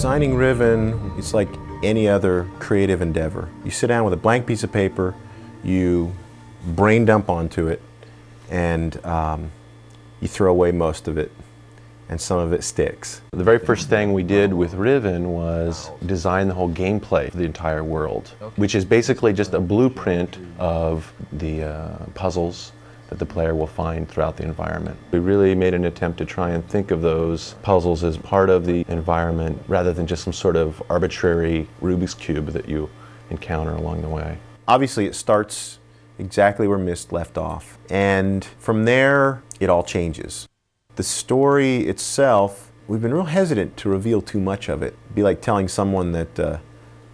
Designing Riven, it's like any other creative endeavor. You sit down with a blank piece of paper, you brain dump onto it, and you throw away most of it, and some of it sticks. The very first thing we did with Riven was design the whole gameplay for the entire world, which is basically just a blueprint of the puzzles that the player will find throughout the environment. We really made an attempt to try and think of those puzzles as part of the environment rather than just some sort of arbitrary Rubik's Cube that you encounter along the way. Obviously it starts exactly where Myst left off, and from there it all changes. The story itself, we've been real hesitant to reveal too much of it. It'd be like telling someone that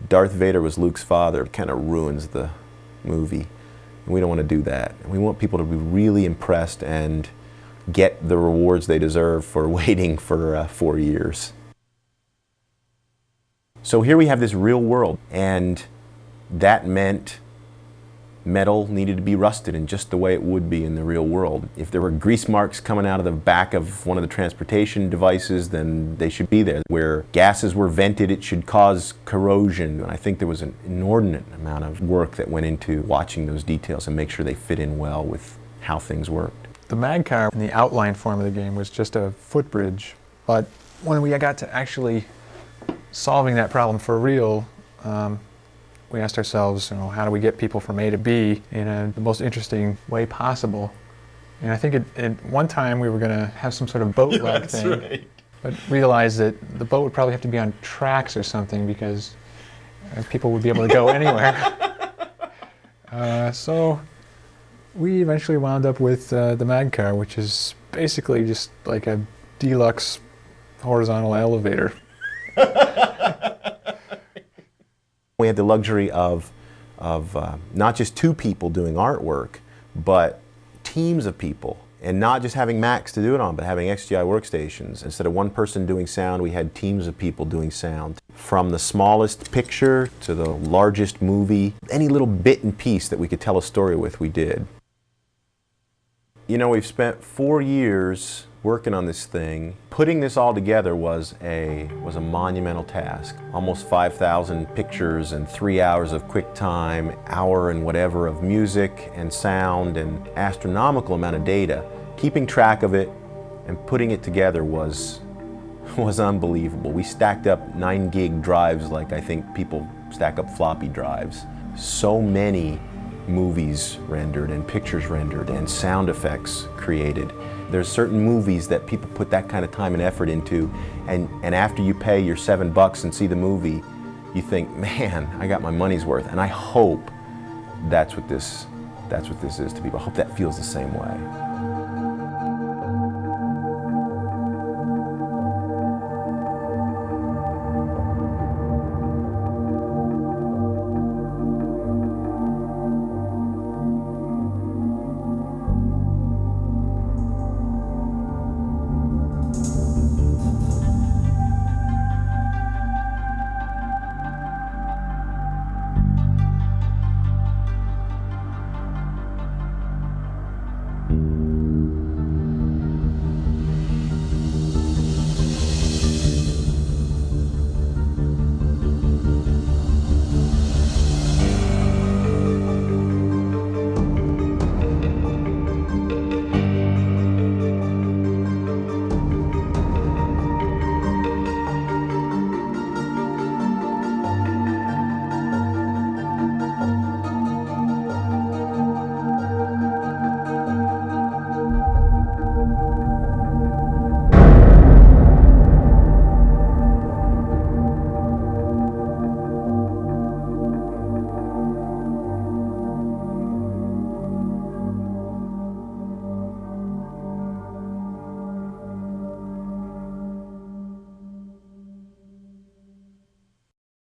Darth Vader was Luke's father. It kind of ruins the movie. And we don't want to do that. We want people to be really impressed and get the rewards they deserve for waiting for 4 years. So here we have this real world, and that meant metal needed to be rusted in just the way it would be in the real world. If there were grease marks coming out of the back of one of the transportation devices, then they should be there. Where gases were vented, it should cause corrosion. And I think there was an inordinate amount of work that went into watching those details and make sure they fit in well with how things worked. The mag car in the outline form of the game was just a footbridge, but when we got to actually solving that problem for real, we asked ourselves, how do we get people from A to B in the most interesting way possible? And I think at one time we were going to have some sort of boat-like thing, right, but realized that the boat would probably have to be on tracks or something because people would be able to go anywhere. So we eventually wound up with the mag car, which is basically just like a deluxe horizontal elevator. We had the luxury of not just 2 people doing artwork, but teams of people. And not just having Macs to do it on, but having XGI workstations. Instead of one person doing sound, we had teams of people doing sound. From the smallest picture to the largest movie, any little bit and piece that we could tell a story with, we did. We've spent 4 years working on this thing. Putting this all together was a monumental task. Almost 5,000 pictures and 3 hours of QuickTime, hour and whatever of music and sound, and astronomical amount of data. Keeping track of it and putting it together was unbelievable. We stacked up 9 gig drives like I think people stack up floppy drives. So many movies rendered and pictures rendered and sound effects created. There's certain movies that people put that kind of time and effort into, and after you pay your $7 and see the movie, you think, man, I got my money's worth. And I hope that's what this is to people. I hope that feels the same way.